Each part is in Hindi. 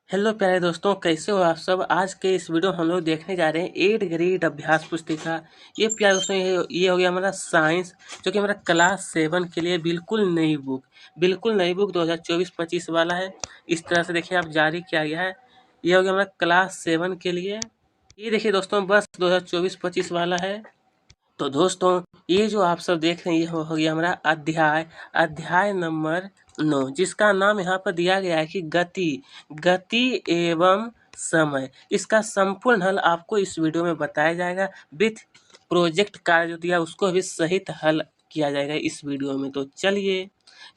हेलो प्यारे दोस्तों, कैसे हो आप सब। आज के इस वीडियो में हम लोग देखने जा रहे हैं 8 ग्रेड अभ्यास पुस्तिका। ये प्यारे दोस्तों ये हो गया हमारा साइंस, जो कि हमारा क्लास 7 के लिए बिल्कुल नई बुक 2024-25 वाला है। इस तरह से देखिए आप जारी किया गया है। ये हो गया हमारा क्लास 7 के लिए। ये देखिए दोस्तों बस 2024-25 वाला है। तो दोस्तों ये जो आप सब देख रहे हैं ये हो गया हमारा अध्याय नंबर 9, जिसका नाम यहाँ पर दिया गया है कि गति एवं समय। इसका संपूर्ण हल आपको इस वीडियो में बताया जाएगा। विथ प्रोजेक्ट कार्य जो दिया उसको भी सहित हल किया जाएगा इस वीडियो में। तो चलिए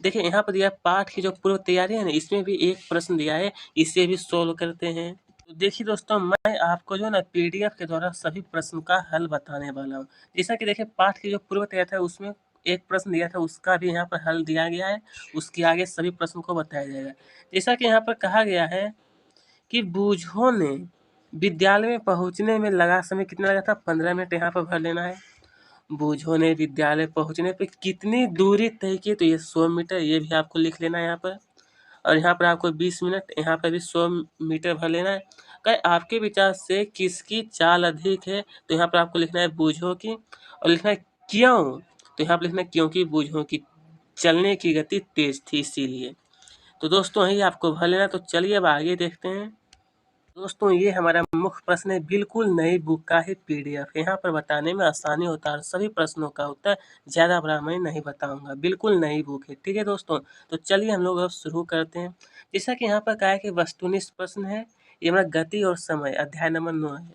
देखिए, यहाँ पर दिया पाठ की जो पूर्व तैयारी है ना, इसमें भी एक प्रश्न दिया है, इसे भी सोल्व करते हैं। तो देखिए दोस्तों, मैं आपको जो ना पीडीएफ के द्वारा सभी प्रश्न का हल बताने वाला हूँ। जैसा कि देखिए पाठ की जो पूर्व तैयारी था उसमें एक प्रश्न दिया था, उसका भी यहाँ पर हल दिया गया है। उसके आगे सभी प्रश्न को बताया जाएगा। जैसा कि यहाँ पर कहा गया है कि बूझो ने विद्यालय में पहुँचने में लगा समय कितना लगा था, 15 मिनट यहाँ पर भर लेना है। बूझो ने विद्यालय पहुँचने पर कितनी दूरी तय की, तो ये 100 मीटर, ये भी आपको लिख लेना है यहाँ पर। और यहाँ पर आपको 20 मिनट, यहाँ पर भी 100 मीटर भर लेना है। कहे आपके विचार से किसकी चाल अधिक है, तो यहाँ पर आपको लिखना है बूझो की, और लिखना है क्यों, तो यहाँ पर लिखना है क्योंकि बूझो की चलने की गति तेज थी इसीलिए। तो दोस्तों यही आपको भर लेना। तो चलिए अब आगे देखते हैं। दोस्तों ये हमारा मुख्य प्रश्न है, बिल्कुल नई बुक का ही पीडीएफ। यहाँ पर बताने में आसानी होता है, सभी प्रश्नों का उत्तर ज़्यादा बड़ा मैं नहीं बताऊंगा। बिल्कुल नई बुक है, ठीक है दोस्तों। तो चलिए हम लोग अब शुरू करते हैं। जैसा कि यहाँ पर कहा है कि वस्तुनिष्ठ प्रश्न है, ये हमारा गति और समय अध्याय नंबर 9 है,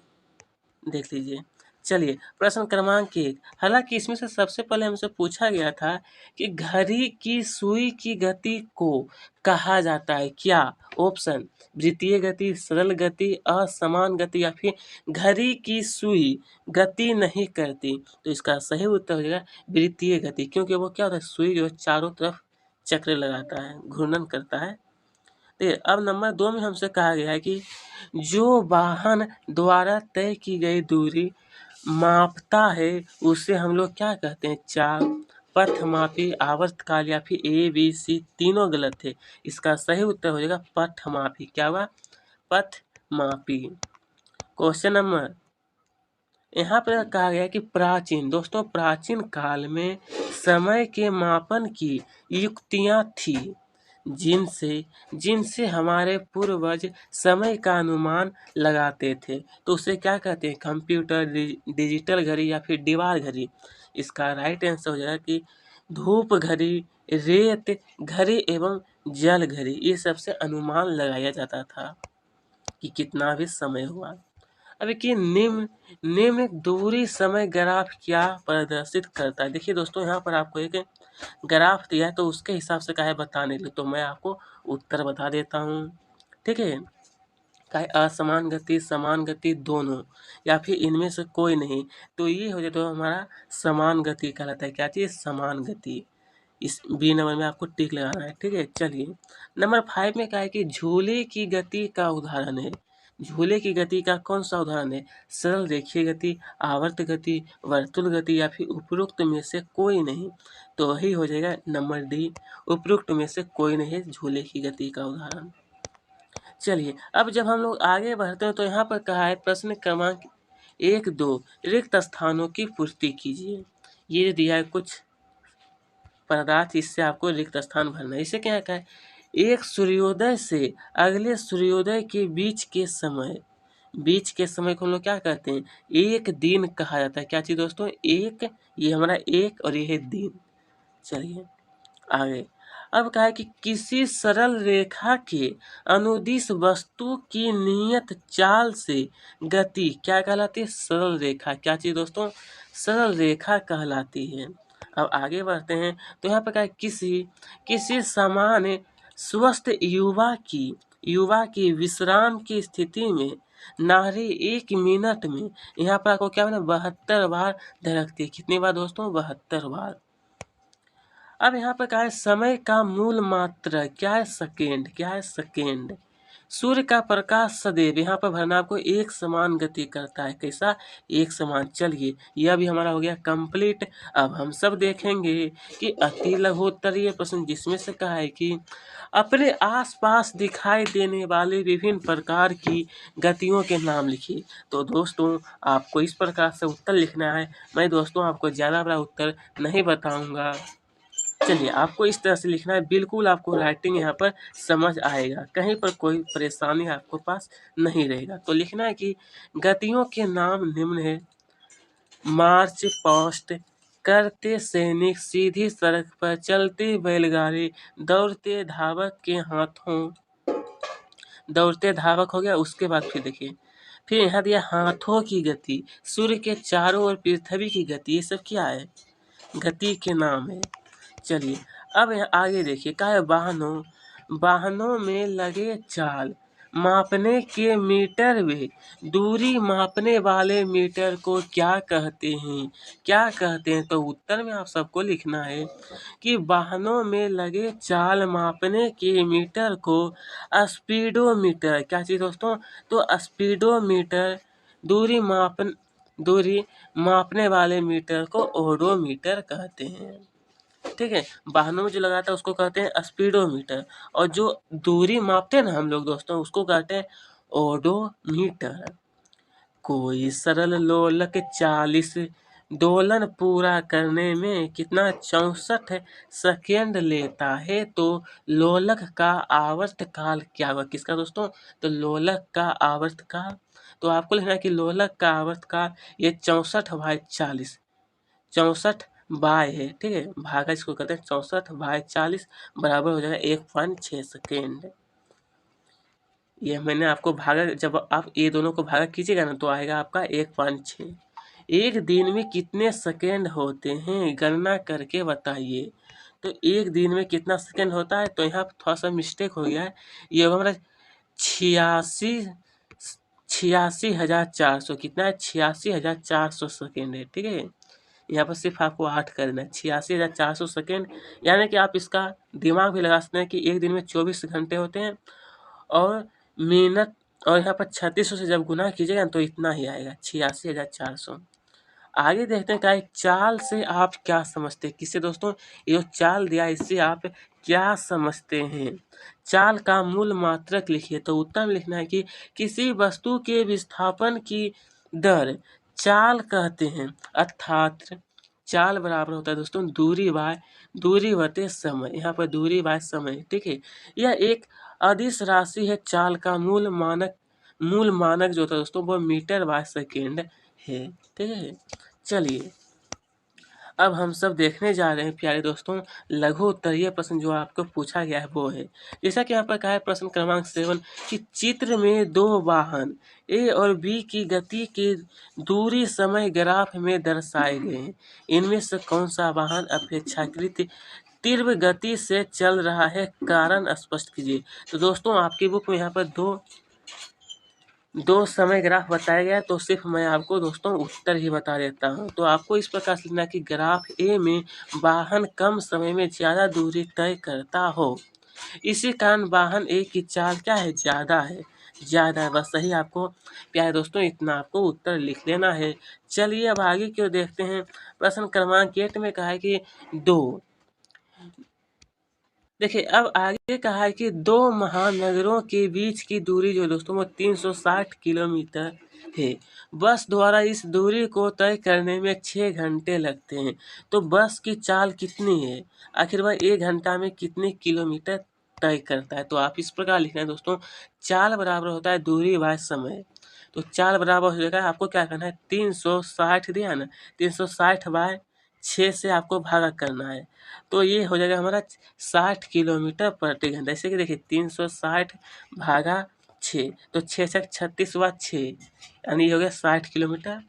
देख लीजिए। चलिए प्रश्न क्रमांक 1। हालांकि इसमें से सबसे पहले हमसे पूछा गया था कि घड़ी की सुई की गति को कहा जाता है क्या। ऑप्शन वृत्तीय गति, सरल गति, असमान गति, या फिर घड़ी की सुई गति नहीं करती। तो इसका सही उत्तर हो जाएगा वृत्तीय गति, क्योंकि वो क्या होता है, सुई जो चारों तरफ चक्र लगाता है, घूर्णन करता है। देखिए अब नंबर 2 में हमसे कहा गया है कि जो वाहन द्वारा तय की गई दूरी मापता है उसे हम लोग क्या कहते हैं, चाल, पथमापी, आवर्तकाल, या फिर ए बी सी तीनों गलत थे। इसका सही उत्तर हो जाएगा पथमापी। क्या हुआ, पथमापी। क्वेश्चन नंबर, यहाँ पर कहा गया कि प्राचीन, दोस्तों प्राचीन काल में समय के मापन की युक्तियाँ थी जिनसे जिनसे हमारे पूर्वज समय का अनुमान लगाते थे। तो उसे क्या कहते हैं, कंप्यूटर, डिजिटल घड़ी, या फिर दीवार घड़ी। इसका राइट आंसर हो जाएगा कि धूप घड़ी, रेत घड़ी एवं जल घड़ी। ये सबसे अनुमान लगाया जाता था कि कितना भी समय हुआ। अब देखिए निम्न दूरी समय ग्राफ क्या प्रदर्शित करता है। देखिए दोस्तों यहाँ पर आपको एक ग्राफ दिया है, तो उसके हिसाब से क्या है बताने के लिए, तो मैं आपको उत्तर बता देता हूँ, ठीक है। क्या है, असमान गति, समान गति दोनों, या फिर इनमें से कोई नहीं। तो ये हो जाए तो हमारा समान गति कहलाता है। क्या चीज़, समान गति। इस बी नंबर में आपको टिक लगाना है, ठीक है। चलिए नंबर 5 में क्या है कि झूले की गति का उदाहरण है। झूले की गति का कौन सा उदाहरण है, सरल रेखीय गति, आवर्त गति, वर्तुल गति, या फिर उपरोक्त में से कोई नहीं। तो वही हो जाएगा नंबर डी, उपरोक्त में से कोई नहीं है झूले की गति का उदाहरण। चलिए अब जब हम लोग आगे बढ़ते हैं तो यहाँ पर कहा है प्रश्न क्रमांक 1-2 रिक्त स्थानों की पूर्ति कीजिए। ये दिया है कुछ पदार्थ, इससे आपको रिक्त स्थान भरना है। इसे क्या है, एक सूर्योदय से अगले सूर्योदय के बीच के समय को हम लोग क्या कहते हैं, एक दिन कहा जाता है। क्या चीज़ दोस्तों, एक, ये हमारा एक और ये है दिन। चलिए आगे। अब कहा है कि किसी सरल रेखा के अनुदिश वस्तु की नियत चाल से गति क्या कहलाती है, सरल रेखा। क्या चीज़ दोस्तों, सरल रेखा कहलाती है। अब आगे बढ़ते हैं तो यहाँ पर क्या है, किसी सामान्य स्वस्थ युवा की विश्राम की स्थिति में नारी 1 मिनट में, यहाँ पर आपको क्या बना, 72 बार धड़कती है। कितनी बार दोस्तों, 72 बार। अब यहाँ पर क्या है, समय का मूल मात्रा क्या है, सेकेंड। क्या है, सेकेंड। सूर्य का प्रकाश सदैव यहाँ पर भरना आपको एक समान गति करता है। कैसा? एक समान। चलिए यह भी हमारा हो गया कंप्लीट। अब हम सब देखेंगे कि अति लघु उत्तरीय प्रश्न, जिसमें से कहा है कि अपने आसपास दिखाई देने वाले विभिन्न प्रकार की गतियों के नाम लिखिए। तो दोस्तों आपको इस प्रकार से उत्तर लिखना है। मैं दोस्तों आपको ज़्यादा बड़ा उत्तर नहीं बताऊंगा। चलिए आपको इस तरह से लिखना है, बिल्कुल आपको राइटिंग यहाँ पर समझ आएगा, कहीं पर कोई परेशानी आपको पास नहीं रहेगा। तो लिखना है कि गतियों के नाम निम्न है। मार्च पास्ट, करते सैनिक, सीधी सड़क पर चलती बैलगाड़ी, दौड़ते धावक के हाथों, दौड़ते धावक हो गया। उसके बाद फिर देखिए, फिर यहाँ दिया हाथों की गति, सूर्य के चारों ओर पृथ्वी की गति, ये सब क्या है? गति के नाम है। चलिए अब यहाँ आगे देखिए, क्या है? वाहनों, वाहनों में लगे चाल मापने के मीटर वे, दूरी मापने वाले मीटर को क्या कहते हैं? क्या कहते हैं? तो उत्तर में आप सबको लिखना है कि वाहनों में लगे चाल मापने के मीटर को स्पीडोमीटर, क्या चीज़ दोस्तों? तो स्पीडोमीटर, दूरी मापने वाले मीटर को ओडोमीटर कहते हैं। ठीक है, वाहनों में जो लगाता है उसको कहते हैं स्पीडोमीटर, और जो दूरी मापते हैं ना हम लोग दोस्तों, उसको कहते हैं ओडोमीटर। कोई सरल लोलक 40 दोलन पूरा करने में कितना? 64 सेकेंड लेता है। तो लोलक का आवर्त काल क्या हुआ? किसका दोस्तों? तो लोलक का आवर्त काल। तो आपको लिखना है कि लोलक का आवर्त काल ये 64/40, 64 बाय है, ठीक है, भागा इसको कहते हैं 64/40, बराबर हो जाएगा 1.6 सेकेंड। ये मैंने आपको भागा, जब आप ये दोनों को भागा कीजिएगा ना तो आएगा आपका 1.6। एक दिन में कितने सेकेंड होते हैं? गणना करके बताइए। तो एक दिन में कितना सेकेंड होता है? तो यहाँ थोड़ा सा मिस्टेक हो गया है। ये होगा हमारा 86,400, कितना है? 86,400 सेकेंड है, ठीक है। यहाँ पर सिर्फ आपको 8 करना है, 86,400 सेकेंड। यानी कि आप इसका दिमाग भी लगा सकते हैं कि एक दिन में 24 घंटे होते हैं, और मिनट, और यहाँ पर 3600 से जब गुना कीजिएगा तो इतना ही आएगा, 86,400। आगे देखते हैं क्या है, चाल से आप क्या समझते हैं? किससे दोस्तों? ये जो चाल दिया इससे आप क्या समझते हैं? चाल का मूल मात्रक लिखिए। तो उत्तर में लिखना है कि किसी वस्तु के विस्थापन की दर चाल कहते हैं, अर्थात चाल बराबर होता है दोस्तों दूरी बटे समय। यहाँ पर दूरी बाय समय, ठीक है। यह एक अदिश राशि है। चाल का मूल मानक जो होता है दोस्तों वो मीटर बाय सेकेंड है, ठीक है। चलिए अब हम सब देखने जा रहे हैं प्यारे दोस्तों, लघु उत्तरीय प्रश्न जो आपको पूछा गया है वो है, जैसा कि यहाँ पर कहा है प्रश्न क्रमांक 7 कि चित्र में दो वाहन ए और बी की गति की दूरी समय ग्राफ में दर्शाए गए हैं। इनमें से कौन सा वाहन अपेक्षाकृत तीव्र गति से चल रहा है? कारण स्पष्ट कीजिए। तो दोस्तों आपकी बुक में यहाँ पर दो समय ग्राफ बताया गया है, तो सिर्फ मैं आपको दोस्तों उत्तर ही बता देता हूँ। तो आपको इस प्रकार से लिखना कि ग्राफ ए में वाहन कम समय में ज़्यादा दूरी तय करता हो, इसी कारण वाहन ए की चाल क्या है? ज़्यादा है, ज़्यादा है। बस सही आपको प्यारे दोस्तों इतना आपको उत्तर लिख लेना है। चलिए अब आगे क्यों देखते हैं। प्रश्न क्रमांक 8 में कहा है कि देखिए अब आगे कहा है कि दो महानगरों के बीच की दूरी जो दोस्तों वो 360 किलोमीटर है। बस द्वारा इस दूरी को तय करने में 6 घंटे लगते हैं। तो बस की चाल कितनी है? आखिर वह 1 घंटा में कितने किलोमीटर तय करता है? तो आप इस प्रकार लिखना है दोस्तों, चाल बराबर होता है दूरी बाय समय। तो चाल बराबर हो जाएगा, आपको क्या करना है, 360 दिया है ना, 360/6 से आपको भागा करना है। तो ये हो जाएगा हमारा 60 किलोमीटर प्रति घंटा। जैसे कि देखिए 360/6, तो 6×6 = 36 यानी हो गया 60 किलोमीटर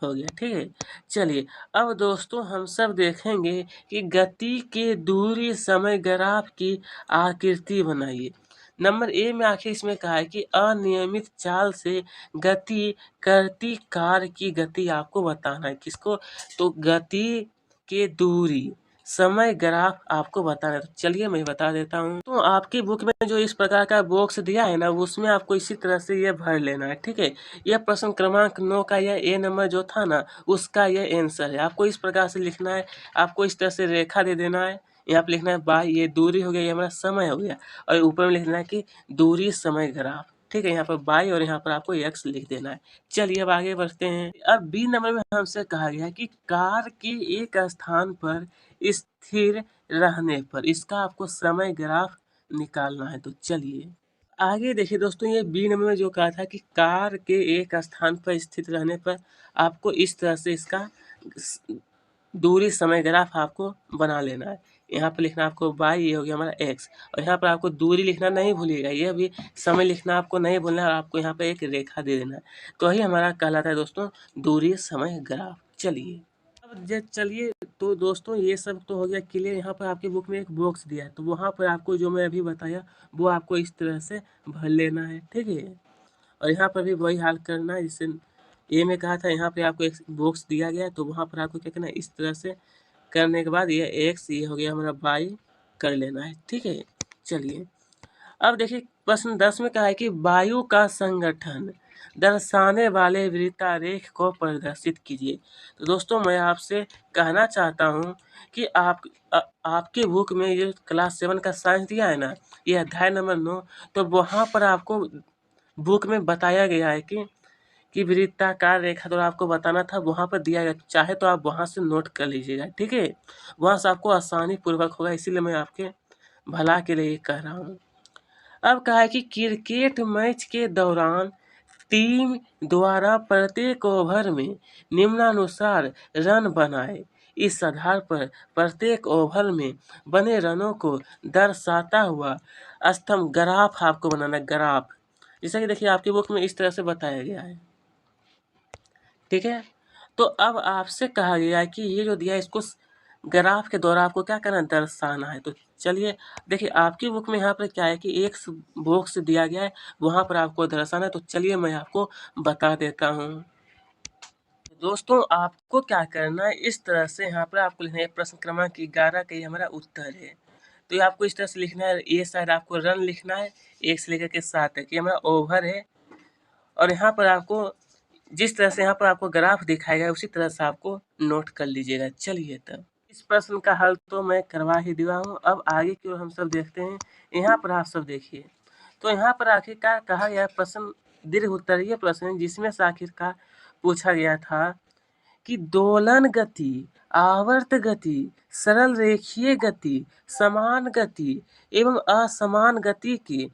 हो गया, ठीक है। चलिए अब दोस्तों हम सब देखेंगे कि गति के दूरी समय ग्राफ की आकृति बनाइए। नंबर ए में आखिर इसमें कहा है कि अनियमित चाल से गति करती कार की गति आपको बताना है। किसको? तो गति के दूरी, समय ग्राफ आपको बताना है। तो चलिए मैं बता देता हूँ। तो आपकी बुक में जो इस प्रकार का बॉक्स दिया है ना, उसमें आपको इसी तरह से ये भर लेना है, ठीक है। यह प्रश्न क्रमांक 9 का यह ए नंबर जो था ना, उसका यह आंसर है। आपको इस प्रकार से लिखना है, आपको इस तरह से रेखा दे देना है। यहाँ पे लिखना है बाई, ये दूरी हो गया, ये हमारा समय हो गया, और ऊपर में लिखना है कि दूरी समय ग्राफ, ठीक है। यहाँ पर बाई और यहाँ पर आपको एक्स लिख देना है। चलिए अब आगे बढ़ते हैं। अब बी नंबर में हमसे कहा गया है कि कार के एक स्थान पर स्थिर रहने पर इसका आपको समय ग्राफ निकालना है। तो चलिए आगे देखिए दोस्तों, ये बी नंबर में जो कहा था कि कार के एक स्थान पर स्थित रहने पर आपको इस तरह से इसका दूरी समय ग्राफ आपको बना लेना है। यहाँ पर लिखना आपको बाई, ये हो गया हमारा एक्स, और यहाँ पर आपको दूरी लिखना नहीं भूलिएगा, ये भी समय लिखना आपको नहीं भूलना है, और आपको यहाँ पर एक रेखा दे देना है। तो ही हमारा कहलाता है दोस्तों दूरी समय ग्राफ। चलिए अब चलिए, तो दोस्तों ये सब तो हो गया क्लियर। यहाँ पर आपकी बुक में एक बॉक्स दिया है, तो वहाँ पर आपको जो मैं अभी बताया वो आपको इस तरह से भर लेना है, ठीक है। और यहाँ पर भी वही हाल करना है जिससे ए में कहा था। यहाँ पे आपको एक बॉक्स दिया गया है, तो वहाँ पर आपको क्या करना है, इस तरह से करने के बाद ये एक्स, ये हो गया हमारा बाई कर लेना है, ठीक है। चलिए अब देखिए प्रश्न 10 में कहा है कि वायु का संगठन दर्शाने वाले वृत्तारेख को प्रदर्शित कीजिए। तो दोस्तों मैं आपसे कहना चाहता हूँ कि आपके बुक में ये क्लास 7 का साइंस दिया है ना, ये अध्याय नंबर 9, तो वहाँ पर आपको बुक में बताया गया है कि वृत्ताकार रेखा तो आपको बताना था, वहाँ पर दिया गया। चाहे तो आप वहाँ से नोट कर लीजिएगा, ठीक है। वहाँ से आपको आसानी पूर्वक होगा, इसीलिए मैं आपके भला के लिए कह रहा हूँ। अब कहा है कि क्रिकेट मैच के दौरान टीम द्वारा प्रत्येक ओवर में निम्नानुसार रन बनाए। इस आधार पर प्रत्येक ओवर में बने रनों को दर्शाता हुआ स्तंभ ग्राफ आपको बनाना, ग्राफ। जैसा कि देखिए आपकी बुक में इस तरह से बताया गया है, ठीक है। तो अब आपसे कहा गया है कि ये जो दिया है इसको ग्राफ के द्वारा आपको क्या करना है, दर्शाना है। तो चलिए देखिए आपकी बुक में यहाँ पर क्या है कि एक बॉक्स दिया गया है, वहाँ पर आपको दर्शाना है। तो चलिए मैं आपको बता देता हूँ। दोस्तों आपको क्या करना है, इस तरह से यहाँ पर आपको लिखना है प्रश्न क्रमांक 11 का ये हमारा उत्तर है। तो ये आपको इस तरह से लिखना है, ये साइड आपको रन लिखना है 1 से लेकर के 7 तक, ये हमारा ओवर है। और यहाँ पर आपको जिस तरह से यहाँ पर आपको ग्राफ दिखाएगा उसी तरह से आपको नोट कर लीजिएगा। चलिए तब इस प्रश्न का हल तो मैं करवा ही दिया हूँ। अब आगे की ओर हम सब देखते हैं। यहाँ पर आप सब देखिए, तो यहाँ पर आखिरकार कहा गया प्रश्न दीर्घ उत्तरीय प्रश्न है, जिसमें से आखिरकार पूछा गया था कि दोलन गति, आवर्त गति, सरल रेखीय गति, समान गति एवं असमान गति की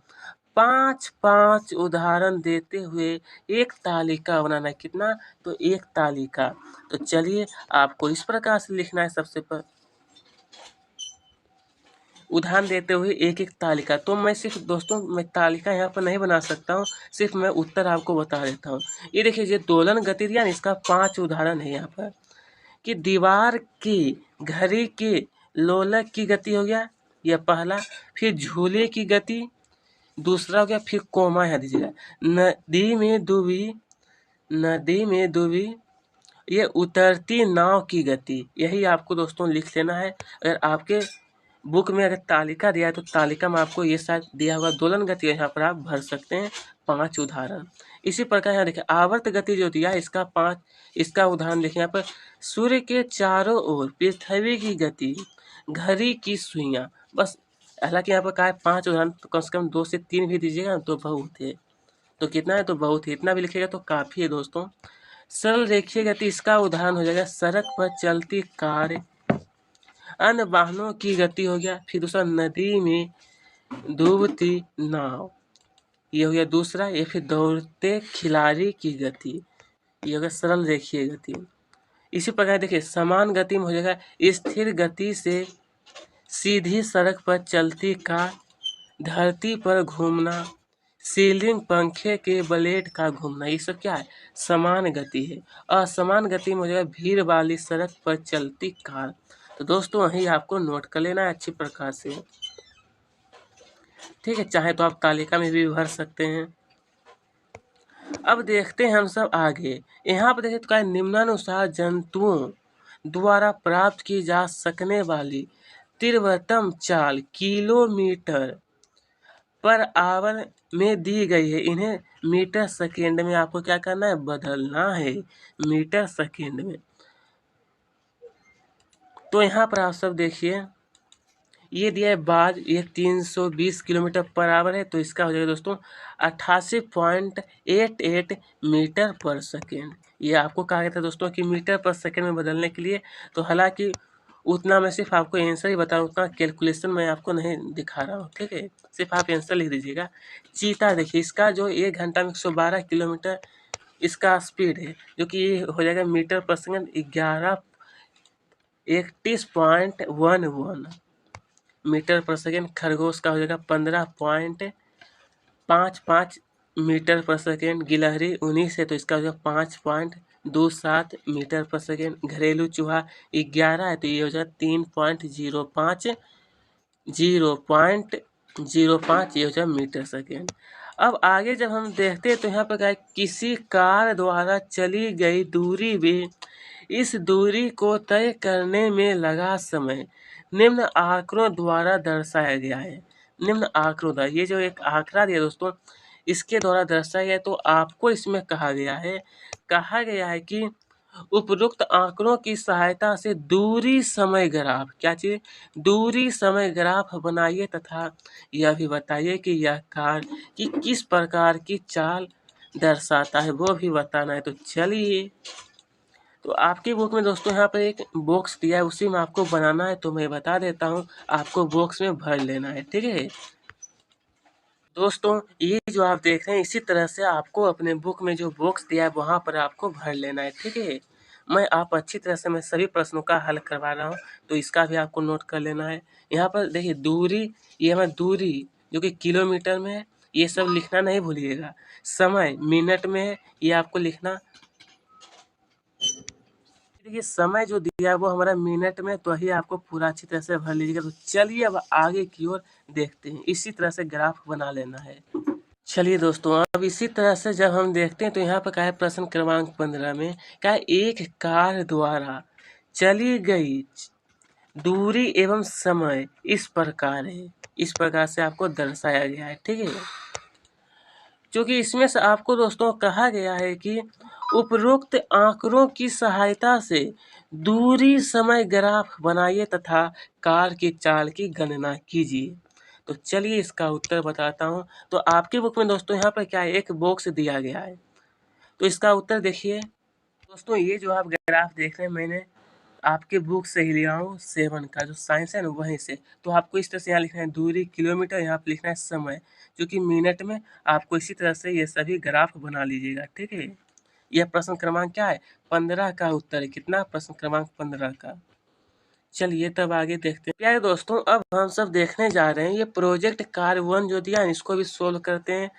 5 उदाहरण देते हुए एक तालिका बनाना है। कितना, तो एक तालिका। तो चलिए आपको इस प्रकार से लिखना है, सबसे पर उदाहरण देते हुए एक एक तालिका। तो मैं सिर्फ दोस्तों मैं तालिका यहाँ पर नहीं बना सकता हूँ, सिर्फ मैं उत्तर आपको बता देता हूँ। ये देखिए ये दोलन गति दिया ना, इसका 5 उदाहरण है यहाँ पर कि दीवार की घड़ी के लोलक की गति हो गया, यह पहला। फिर झूले की गति दूसरा हो गया, फिर कोमा यहाँ दीजिएगा। नदी में डूबी ये उतरती नाव की गति, यही आपको दोस्तों लिख लेना है। अगर आपके बुक में अगर तालिका दिया है तो तालिका में आपको ये शायद दिया हुआ दोलन गति है, यहाँ पर आप भर सकते हैं 5 उदाहरण। इसी प्रकार यहाँ देखिए आवर्त गति जो दिया है इसका उदाहरण देखिए यहाँ पर। सूर्य के चारों ओर पृथ्वी की गति, घड़ी की सुइयां, बस। हालांकि यहाँ पर कहा है 5 उदाहरण, तो कम से कम 2 से 3 भी दीजिएगा तो बहुत है। तो कितना है, तो बहुत है, इतना भी लिखिएगा तो काफ़ी है दोस्तों। सरल रेखीय गति, इसका उदाहरण हो जाएगा सड़क पर चलती कार। अन्य वाहनों की गति हो गया, फिर दूसरा नदी में डूबती नाव, ये हो गया दूसरा। ये फिर दौड़ते खिलाड़ी की गति, ये हो गया सरल रेखीय गति। इसी प्रकार देखिए समान गति में हो जाएगा स्थिर गति से सीधी सड़क पर चलती कार, धरती पर घूमना, सीलिंग पंखे के ब्लेड का घूमना, ये सब क्या है, समान गति है। असमान गति में हो जाएगा भीड़ वाली सड़क पर चलती कार। तो दोस्तों वही आपको नोट कर लेना है अच्छी प्रकार से, ठीक है। चाहे तो आप तालिका में भी भर सकते हैं। अब देखते हैं हम सब आगे। यहाँ पर देखिए तो क्या निम्नानुसार जंतुओं द्वारा प्राप्त की जा सकने वाली तीव्रतम चाल किलोमीटर पर आवर में दी गई है। इन्हें मीटर सेकेंड में आपको क्या करना है, बदलना है, मीटर सेकेंड में। तो यहाँ पर आप सब देखिए, ये दिया है बाज, ये 320 किलोमीटर पर आवर है, तो इसका हो जाएगा दोस्तों 88.88 मीटर पर सेकेंड। ये आपको कहा गया था दोस्तों कि मीटर पर सेकेंड में बदलने के लिए। तो हालांकि उतना मैं सिर्फ आपको आंसर ही बता रहा हूँ, उतना कैलकुलेशन मैं आपको नहीं दिखा रहा हूँ, ठीक है। सिर्फ आप आंसर लिख दीजिएगा। चीता देखिए, इसका जो 1 घंटा में 112 किलोमीटर इसका स्पीड है, जो कि ये हो जाएगा मीटर पर सेकेंड 1131.11 मीटर पर सेकेंड। खरगोश का हो जाएगा 15.55 मीटर पर सेकेंड। गिलहरी 19 है, तो इसका हो जाएगा 5.27 मीटर पर सेकेंड। घरेलू चूहा 11 है, तो ये हो जाएगा 3.05 ये हो जाएगा मीटर सेकेंड। अब आगे जब हम देखते हैं तो यहाँ पर क्या है, किसी कार द्वारा चली गई दूरी में इस दूरी को तय करने में लगा समय निम्न आंकड़ों द्वारा दर्शाया गया है। निम्न आंकड़ों द्वारा, ये जो एक आंकड़ा दिया दोस्तों, इसके द्वारा दर्शाया गया है। तो आपको इसमें कहा गया है कि उपरोक्त आंकड़ों की सहायता से दूरी समय ग्राफ, क्या चीज, दूरी समय ग्राफ बनाइए तथा यह भी बताइए कि यह कार की किस प्रकार की चाल दर्शाता है, वो भी बताना है। तो चलिए, तो आपकी बुक में दोस्तों यहाँ पर एक बॉक्स दिया है, उसी में आपको बनाना है। तो मैं बता देता हूँ, आपको बॉक्स में भर लेना है, ठीक है दोस्तों। ये जो आप देख रहे हैं, इसी तरह से आपको अपने बुक में जो बॉक्स दिया है वहाँ पर आपको भर लेना है, ठीक है। मैं आप अच्छी तरह से मैं सभी प्रश्नों का हल करवा रहा हूँ, तो इसका भी आपको नोट कर लेना है। यहाँ पर देखिए दूरी, ये हमारी दूरी जो कि किलोमीटर में है, ये सब लिखना नहीं भूलिएगा। समय मिनट में है, ये आपको लिखना। देखिए समय जो दिया है वो हमारा मिनट में, तो ही आपको पूरा अच्छी तरह से भर लीजिएगा। तो चलिए अब आगे की ओर देखते हैं। इसी तरह से ग्राफ बना लेना है। चलिए दोस्तों, अब इसी तरह से जब हम देखते हैं तो यहाँ पर क्या है, प्रश्न क्रमांक 15 में क्या है, एक कार द्वारा चली गई दूरी एवं समय इस प्रकार है। इस प्रकार से आपको दर्शाया गया है, ठीक है। क्योंकि इसमें से आपको दोस्तों कहा गया है कि उपरोक्त आंकड़ों की सहायता से दूरी समय ग्राफ बनाइए तथा कार की चाल की गणना कीजिए। तो चलिए इसका उत्तर बताता हूँ। तो आपके बुक में दोस्तों यहाँ पर क्या है, एक बॉक्स दिया गया है। तो इसका उत्तर देखिए दोस्तों, ये जो आप ग्राफ देख रहे हैं, मैंने आपके बुक से ही लिया हूँ 7 का, जो साइंस है ना वहीं से। तो आपको इस तरह से यहाँ लिखना है दूरी किलोमीटर, यहाँ पर लिखना है समय जो कि मिनट में। आपको इसी तरह से ये सभी ग्राफ बना लीजिएगा, ठीक है। यह प्रश्न क्रमांक क्या है, 15 का उत्तर है। कितना, प्रश्न क्रमांक 15 का। चलिए तब आगे देखते हैं। प्यारे दोस्तों, अब हम सब देखने जा रहे हैं ये प्रोजेक्ट कार्य 1 जो दिया है, इसको भी सोल्व करते हैं।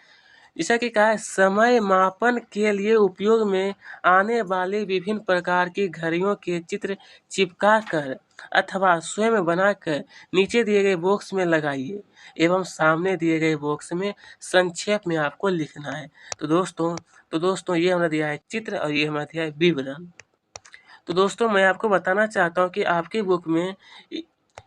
जैसा कि कहा है, समय मापन के लिए उपयोग में आने वाली विभिन्न प्रकार की घड़ियों के चित्र चिपका कर अथवा स्वयं बनाकर नीचे दिए गए बॉक्स में लगाइए एवं सामने दिए गए बॉक्स में संक्षेप में आपको लिखना है। तो दोस्तों ये हमें दिया है चित्र और ये हमें दिया है विवरण। तो दोस्तों मैं आपको बताना चाहता हूँ कि आपकी बुक में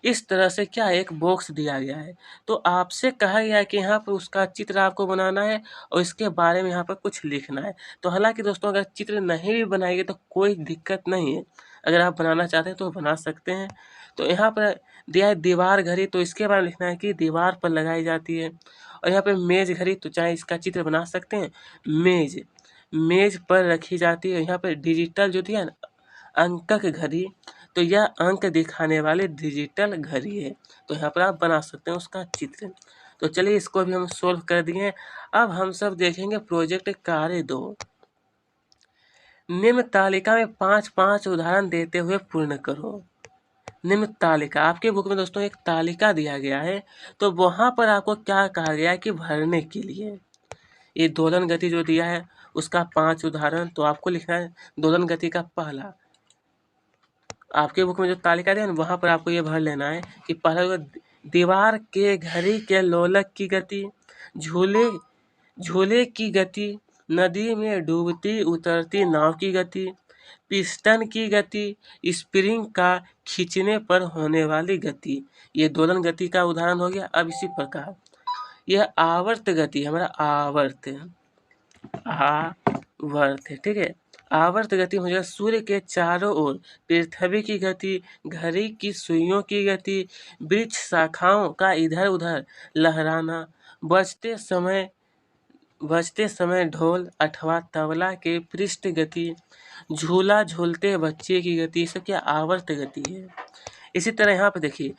इस तरह से क्या एक बॉक्स दिया गया है। तो आपसे कहा गया है कि यहाँ पर उसका चित्र आपको बनाना है और इसके बारे में यहाँ पर कुछ लिखना है। तो हालांकि दोस्तों अगर चित्र नहीं भी बनाएंगे तो कोई दिक्कत नहीं है, अगर आप बनाना चाहते हैं तो बना सकते हैं। तो यहाँ पर दिया है दीवार घड़ी, तो इसके बारे में लिखना है कि दीवार पर लगाई जाती है। और यहाँ पर मेज घड़ी, तो चाहे इसका चित्र बना सकते हैं। मेज पर रखी जाती है। यहाँ पर डिजिटल जो दिया है ना, अंकक घड़ी, तो यह अंक दिखाने वाले डिजिटल घड़ी है। तो यहाँ पर आप बना सकते हैं उसका चित्र। तो चलिए इसको भी हम सोल्व कर दिए। अब हम सब देखेंगे प्रोजेक्ट कार्य 2। निम्न तालिका में 5-5 उदाहरण देते हुए पूर्ण करो। निम्न तालिका, आपके बुक में दोस्तों एक तालिका दिया गया है। तो वहाँ पर आपको क्या कहा गया है कि भरने के लिए ये दोलन गति जो दिया है उसका 5 उदाहरण। तो आपको लिखना है दोलन गति का पहला। आपके बुक में जो तालिका दिया है ना, वहाँ पर आपको ये भर लेना है कि पहला दीवार के घड़ी के लोलक की गति, झूले की गति, नदी में डूबती उतरती नाव की गति, पिस्टन की गति, स्प्रिंग का खींचने पर होने वाली गति। ये दोलन गति का उदाहरण हो गया। अब इसी प्रकार यह आवर्त गति, हमारा आवर्त है, ठीक है। आवर्त गति हो जाएगा सूर्य के चारों ओर पृथ्वी की गति, घड़ी की सुइयों की गति, वृक्ष शाखाओं का इधर उधर लहराना, बजते समय ढोल अथवा तबला के पृष्ठ गति, झूला झूलते बच्चे की गति, ये सब क्या आवर्त गति है। इसी तरह यहाँ पे देखिए,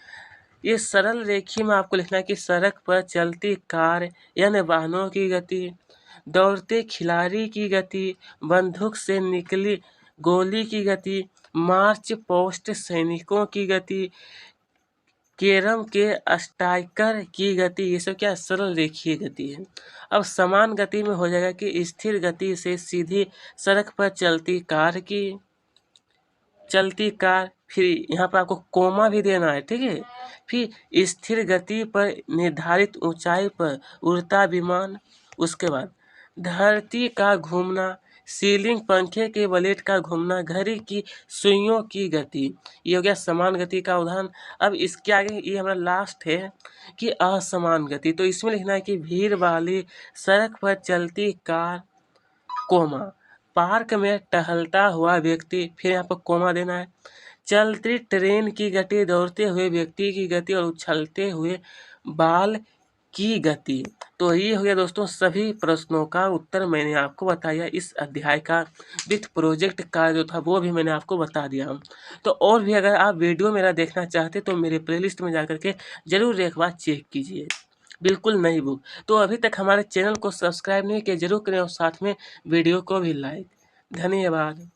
ये सरल रेखी में आपको लिखना है कि सड़क पर चलती कार यानी वाहनों की गति, दौड़ते खिलाड़ी की गति, बंदूक से निकली गोली की गति, मार्च पोस्ट सैनिकों की गति, कैरम के स्ट्राइकर की गति, ये सब क्या सरल रेखीय गति है। अब समान गति में हो जाएगा कि स्थिर गति से सीधी सड़क पर चलती कार, फिर यहाँ पर आपको कोमा भी देना है, ठीक है। फिर स्थिर गति पर निर्धारित ऊंचाई पर उड़ता विमान, उसके बाद धरती का घूमना, सीलिंग पंखे के ब्लेड का घूमना, घड़ी की सुइयों की गति, ये हो गया समान गति का उदाहरण। अब इसके आगे ये हमारा लास्ट है कि असमान गति, तो इसमें लिखना है कि भीड़ वाली सड़क पर चलती कार, कोमा, पार्क में टहलता हुआ व्यक्ति, फिर यहाँ पर कोमा देना है, चलती ट्रेन की गति, दौड़ते हुए व्यक्ति की गति और उछलते हुए बाल की गति। तो ये हो गया दोस्तों सभी प्रश्नों का उत्तर मैंने आपको बताया। इस अध्याय का विथ प्रोजेक्ट का जो था वो भी मैंने आपको बता दिया। तो और भी अगर आप वीडियो मेरा देखना चाहते तो मेरे प्लेलिस्ट में जाकर के जरूर एक बार चेक कीजिए, बिल्कुल नई बुक। तो अभी तक हमारे चैनल को सब्सक्राइब नहीं किया जरूर करें और साथ में वीडियो को भी लाइक। धन्यवाद।